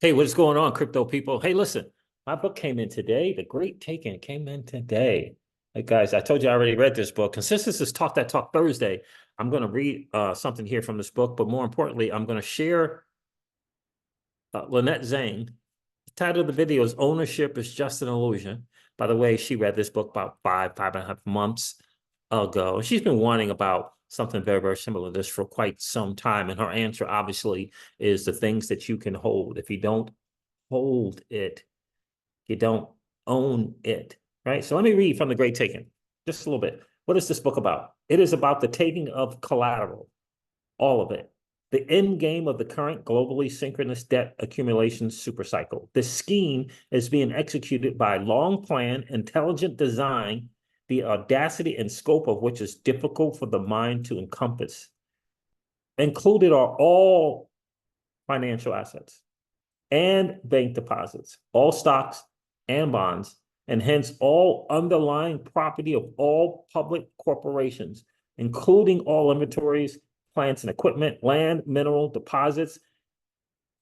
Hey, what's going on, crypto people? Hey, listen, my book came in today. The Great Taken came in today. Hey, guys, I told you I already read this book. And since this is Talk That Talk Thursday, I'm going to read something here from this book. But more importantly, I'm going to share Lynette Zang. The title of the video is Ownership is Just an Illusion. By the way, she read this book about five and a half months ago. She's been wanting about something very, very similar to this for quite some time. And her answer, obviously, is the things that you can hold. If you don't hold it, you don't own it, right? So let me read from The Great Taking, just a little bit. What is this book about? It is about the taking of collateral, all of it. The end game of the current globally synchronous debt accumulation supercycle. This scheme is being executed by long plan, intelligent design, the audacity and scope of which is difficult for the mind to encompass. Included are all financial assets and bank deposits, all stocks and bonds, and hence all underlying property of all public corporations, including all inventories, plants and equipment, land, mineral deposits,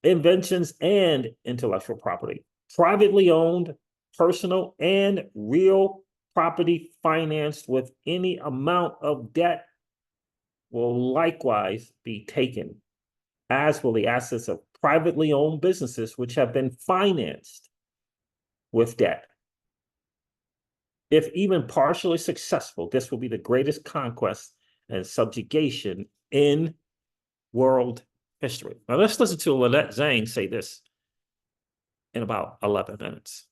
inventions, and intellectual property. Privately owned, personal, and real property financed with any amount of debt will likewise be taken, as will the assets of privately owned businesses which have been financed with debt. If even partially successful, this will be the greatest conquest and subjugation in world history. Now let's listen to Lynette Zang say this in about 11 minutes.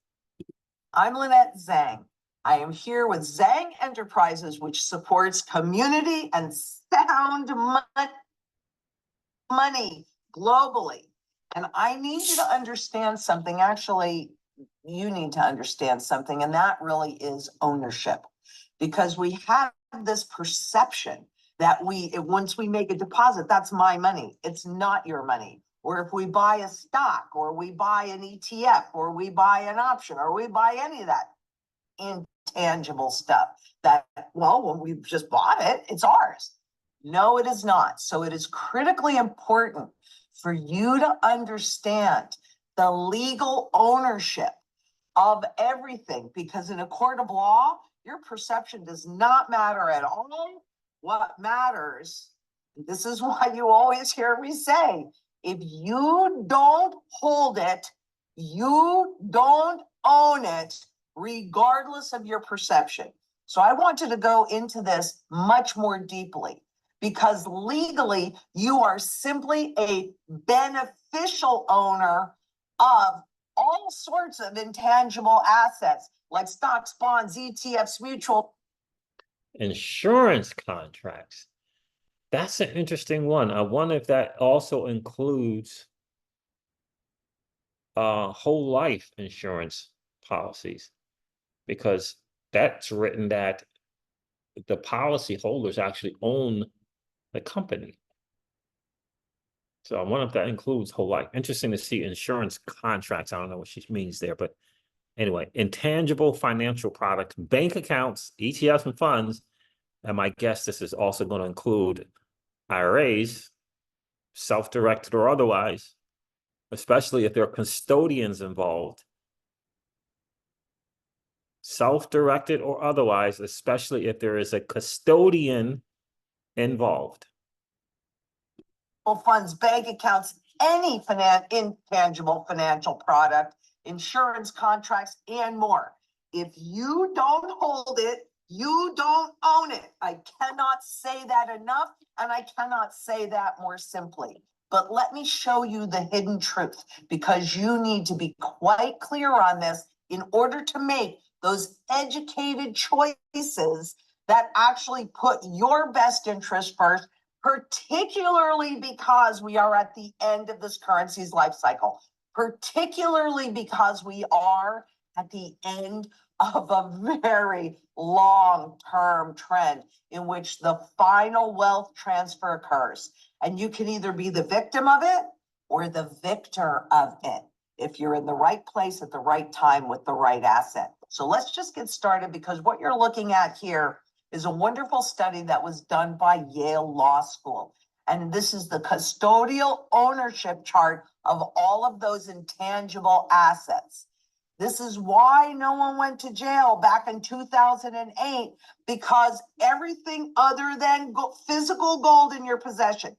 I'm Lynette Zang. I am here with Zang Enterprises, which supports community and sound money globally. And I need you to understand something. Actually, you need to understand something, and that really is ownership. Because we have this perception that once we make a deposit, that's my money. It's not your money. Or if we buy a stock, or we buy an ETF, or we buy an option, or we buy any of that intangible stuff that, well, when we just bought it, it's ours. No, it is not. So it is critically important for you to understand the legal ownership of everything, because in a court of law, your perception does not matter at all. What matters, this is why you always hear me say, if you don't hold it, you don't own it, regardless of your perception. So I wanted to go into this much more deeply, because legally, you are simply a beneficial owner of all sorts of intangible assets like stocks, bonds, ETFs, mutual insurance contracts. That's an interesting one. I wonder if that also includes whole life insurance policies, because that's written that the policy holders actually own the company. So I wonder if that includes whole life. Interesting to see insurance contracts. I don't know what she means there, but anyway, intangible financial products, bank accounts, ETFs and funds. And my guess this is also going to include IRAs, self-directed or otherwise, especially if there are custodians involved. Self-directed or otherwise, especially if there is a custodian involved. Funds, bank accounts, any intangible financial product, insurance contracts, and more. If you don't hold it, you don't own it. I cannot say that enough, and I cannot say that more simply. But let me show you the hidden truth, because you need to be quite clear on this in order to make those educated choices that actually put your best interest first, particularly because we are at the end of this currency's life cycle, particularly because we are at the end of a very long-term trend in which the final wealth transfer occurs. And you can either be the victim of it or the victor of it if you're in the right place at the right time with the right asset. So let's just get started, because what you're looking at here is a wonderful study that was done by Yale Law School. And this is the custodial ownership chart of all of those intangible assets. This is why no one went to jail back in 2008, because everything other than physical gold in your possession,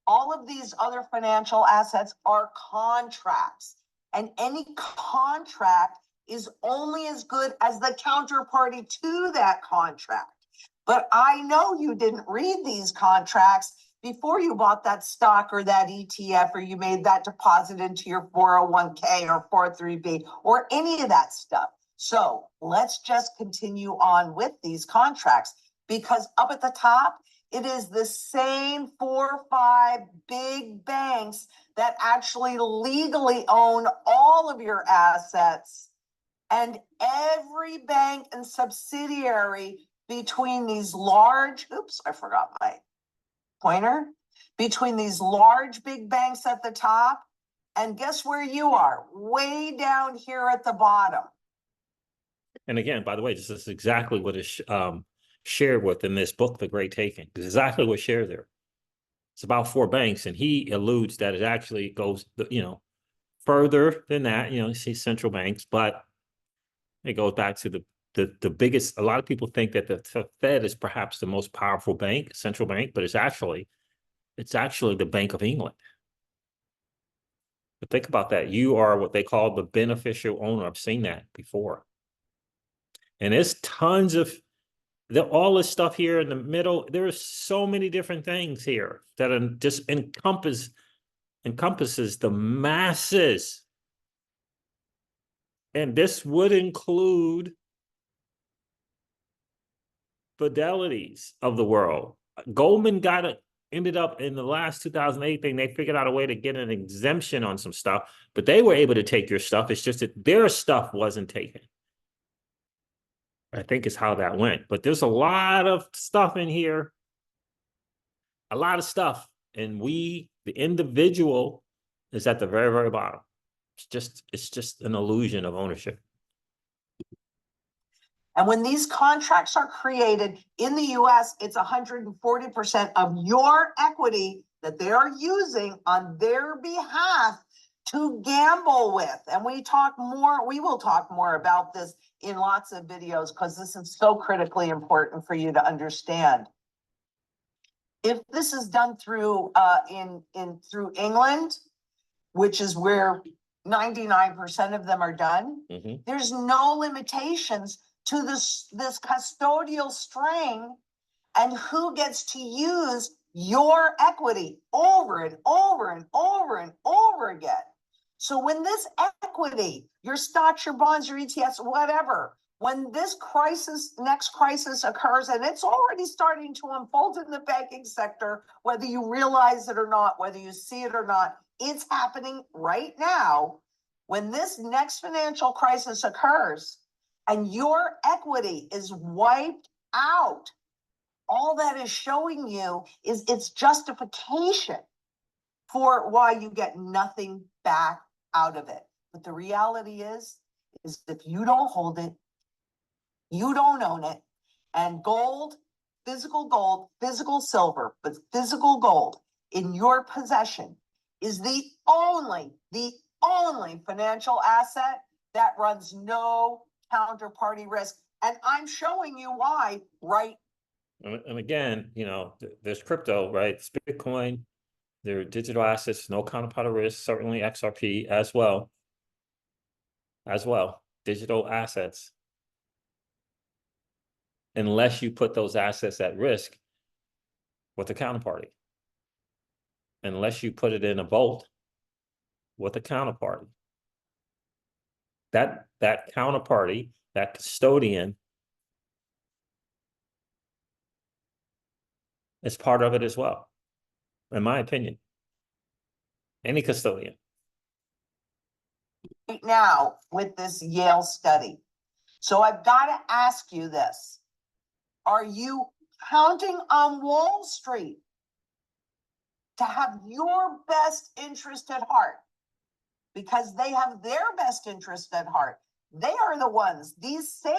all of these other financial assets are contracts. And any contract is only as good as the counterparty to that contract. But I know you didn't read these contracts before you bought that stock or that ETF, or you made that deposit into your 401k or 403b or any of that stuff. So let's just continue on with these contracts, because up at the top, it is the same 4 or 5 big banks that actually legally own all of your assets. And every bank and subsidiary between these large, oops, I forgot my pointer, between these large big banks at the top, and guess where you are? Way down here at the bottom. And again, by the way, this is exactly what is shared within this book, The Great Taking. It's exactly what's shared there. It's about 4 banks, and he alludes that it actually goes, further than that. You see central banks, but it goes back to the biggest. A lot of people think that the Fed is perhaps the most powerful bank, central bank, but it's actually the Bank of England. But think about that. You are what they call the beneficial owner. I've seen that before. And there's tons of all this stuff here in the middle. There are so many different things here that are just encompasses the masses. And this would include Fidelities of the world. Goldman ended up in the last 2008 thing. They figured out a way to get an exemption on some stuff, but they were able to take your stuff. It's just that their stuff wasn't taken. I think is how that went. But there's a lot of stuff in here, a lot of stuff. And the individual is at the very, very bottom. It's just an illusion of ownership. And when these contracts are created in the US, it's 140% of your equity that they are using on their behalf to gamble with. And we will talk more about this in lots of videos, because this is so critically important for you to understand. If this is done through through England, which is where 99% of them are done, there's no limitations to this custodial string and who gets to use your equity over and over and over and over again. So when this equity, your stocks, your bonds, your ETFs, whatever, when this next crisis occurs, and it's already starting to unfold in the banking sector, whether you realize it or not, whether you see it or not, it's happening right now. When this next financial crisis occurs and your equity is wiped out, all that is showing you is its justification for why you get nothing back out of it. But the reality is if you don't hold it, you don't own it. And physical silver, but physical gold in your possession is the only financial asset that runs no counterparty risk. And I'm showing you why right. And again, there's crypto, right? It's Bitcoin. There are digital assets, no counterparty risk, certainly XRP as well. Digital assets. Unless you put those assets at risk with a counterparty. Unless you put it in a vault with a counterparty. That counterparty, that custodian, is part of it as well, in my opinion. Any custodian. Right now with this Yale study. So I've got to ask you this. Are you counting on Wall Street to have your best interest at heart? Because they have their best interest at heart. They are the ones, these same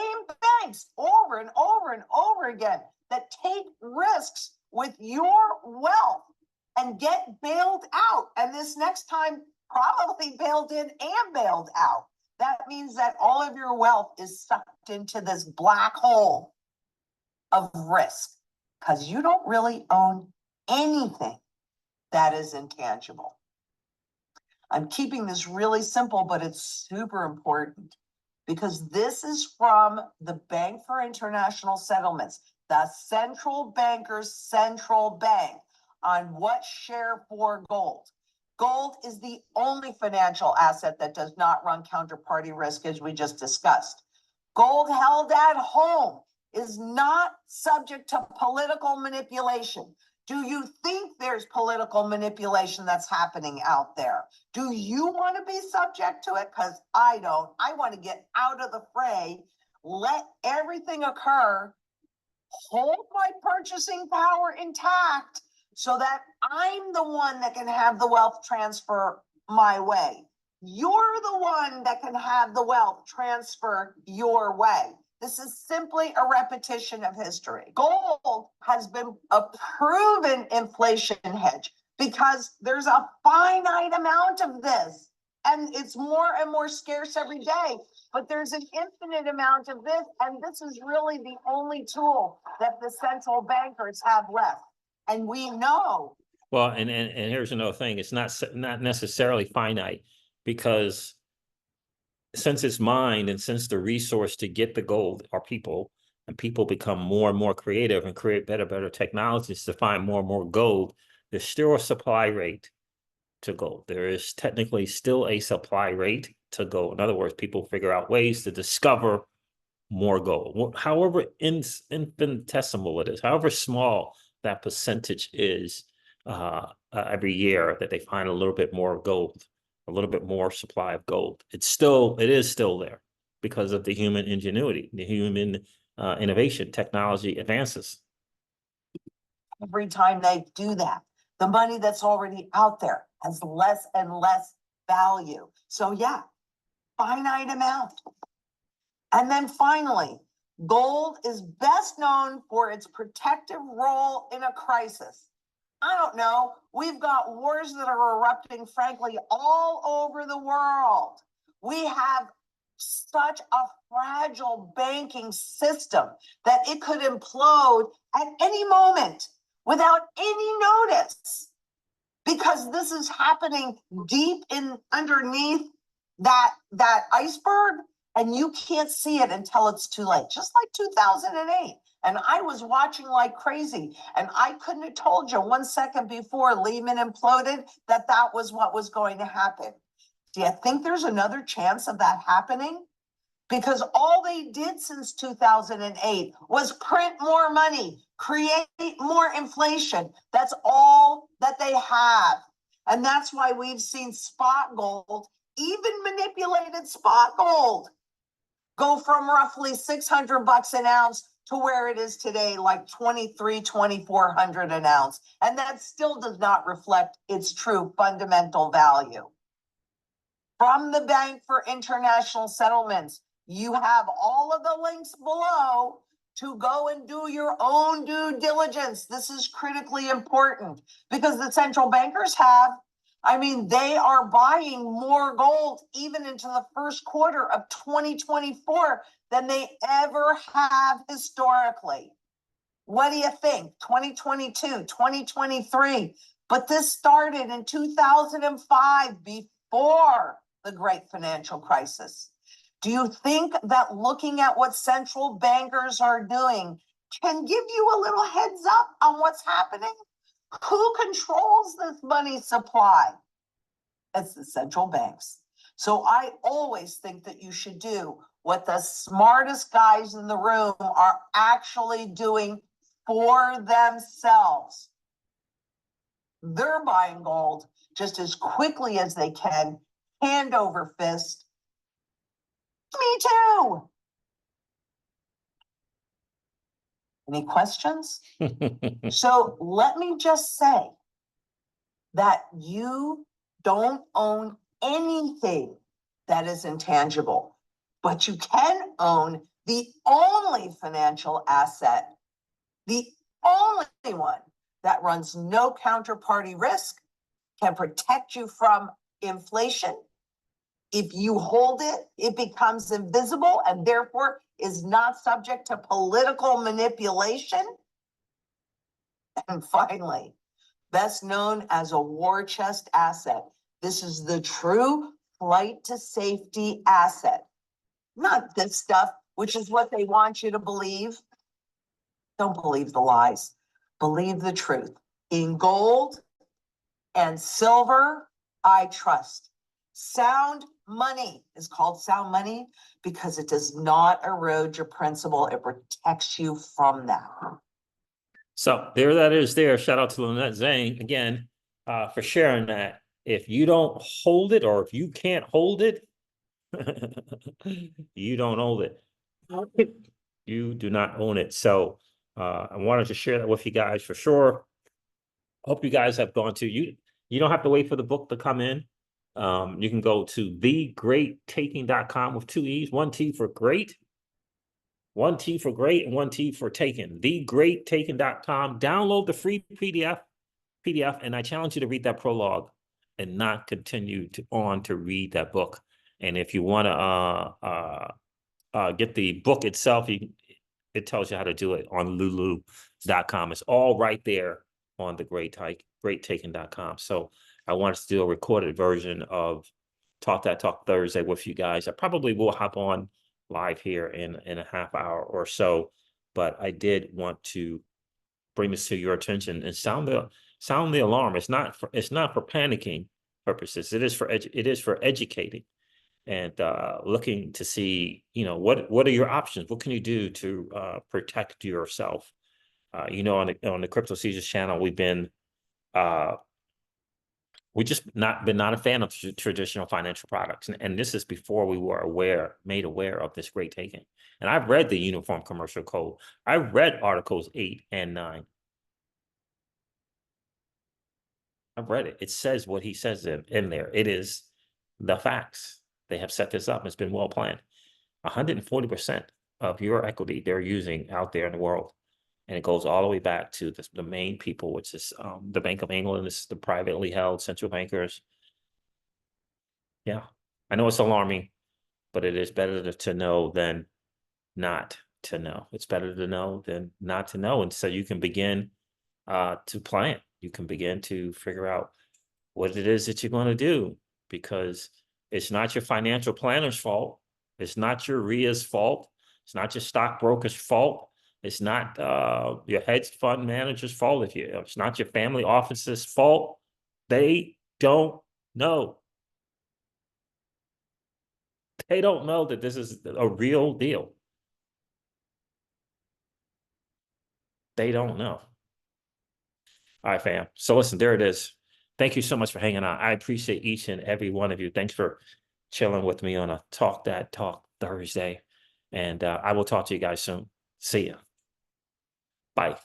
banks, over and over and over again, that take risks with your wealth and get bailed out. And this next time, probably bailed in and bailed out. That means that all of your wealth is sucked into this black hole of risk because you don't really own anything that is intangible. I'm keeping this really simple, but it's super important because this is from the Bank for International Settlements, the central banker's central bank, on what share for gold. Gold is the only financial asset that does not run counterparty risk, as we just discussed. Gold held at home is not subject to political manipulation. Do you think there's political manipulation that's happening out there? Do you want to be subject to it? Because I don't. I want to get out of the fray, let everything occur, hold my purchasing power intact so that I'm the one that can have the wealth transfer my way. You're the one that can have the wealth transfer your way. This is simply a repetition of history. Gold has been a proven inflation hedge because there's a finite amount of this, and it's more and more scarce every day, but there's an infinite amount of this, and this is really the only tool that the central bankers have left. And we know. Well, and here's another thing. It's not necessarily finite, because since it's mined and since the resource to get the gold are people, and people become more and more creative and create better technologies to find more and more gold, there's still a supply rate to gold. There is technically still a supply rate to gold. In other words, people figure out ways to discover more gold. However infinitesimal it is, however small that percentage is every year that they find a little bit more gold, a little bit more supply of gold. It is still there because of the human ingenuity, the human innovation, technology advances. Every time they do that, the money that's already out there has less and less value. So yeah, finite amount. And then finally, gold is best known for its protective role in a crisis. I don't know, we've got wars that are erupting, frankly, all over the world. We have such a fragile banking system that it could implode at any moment without any notice, because this is happening deep in underneath that iceberg, and you can't see it until it's too late, just like 2008. And I was watching like crazy, and I couldn't have told you 1 second before Lehman imploded that that was what was going to happen. Do you think there's another chance of that happening? Because all they did since 2008 was print more money, create more inflation. That's all that they have. And that's why we've seen spot gold, even manipulated spot gold, go from roughly 600 bucks an ounce to where it is today, like 2,400 an ounce. And that still does not reflect its true fundamental value. From the Bank for International Settlements, you have all of the links below to go and do your own due diligence. This is critically important because the central bankers they are buying more gold even into the first quarter of 2024 than they ever have historically. What do you think? 2022, 2023. But this started in 2005, before the great financial crisis. Do you think that looking at what central bankers are doing can give you a little heads up on what's happening? Who controls this money supply? It's the central banks. So I always think that you should do what the smartest guys in the room are actually doing for themselves. They're buying gold just as quickly as they can, hand over fist. Me too. Any questions? So let me just say that you don't own anything that is intangible, but you can own the only financial asset The only one that runs no counterparty risk, can protect you from inflation. If you hold it, it becomes invisible and therefore is not subject to political manipulation. And finally, best known as a war chest asset. This is the true flight to safety asset. Not this stuff, which is what they want you to believe. Don't believe the lies. Believe the truth. In gold and silver, I trust. Sound money is called sound money because it does not erode your principal. It protects you from that. So there that is there. Shout out to Lynette Zang again for sharing that. If you don't hold it, or if you can't hold it, you don't own it. You do not own it. So I wanted to share that with you guys for sure. Hope you guys have gone to you. You don't have to wait for the book to come in. You can go to thegreattaking.com with 2 E's, 1 T for great, 1 T for great, and 1 T for taken. Thegreattaking.com. Download the free PDF, and I challenge you to read that prologue and not continue to read that book. And if you want to get the book itself, it tells you how to do it on lulu.com. It's all right there on the greattaking.com. So I wanted to do a recorded version of Talk That Talk Thursday with you guys. I probably will hop on live here in a half hour or so, but I did want to bring this to your attention and sound the alarm. It's not for panicking purposes. It is for educating and looking to see, what are your options? What can you do to protect yourself? On the Crypto Caesars channel, we just not a fan of traditional financial products. And this is before we were made aware of this great taking. And I've read the Uniform Commercial Code. I've read Articles 8 and 9. I've read it. It says what he says in there. It is the facts. They have set this up. It's been well planned. 140% of your equity they're using out there in the world. And it goes all the way back to the main people, which is the Bank of England. This is the privately held central bankers. Yeah, I know it's alarming, but it is better to know than not to know. It's better to know than not to know. And so you can begin to plan. You can begin to figure out what it is that you're going to do, because it's not your financial planner's fault. It's not your RIA's fault. It's not your stockbroker's fault. It's not your hedge fund manager's fault. It's not your family office's fault. They don't know. They don't know that this is a real deal. They don't know. All right, fam. So listen, there it is. Thank you so much for hanging out. I appreciate each and every one of you. Thanks for chilling with me on a Talk That Talk Thursday. And I will talk to you guys soon. See ya. Bye.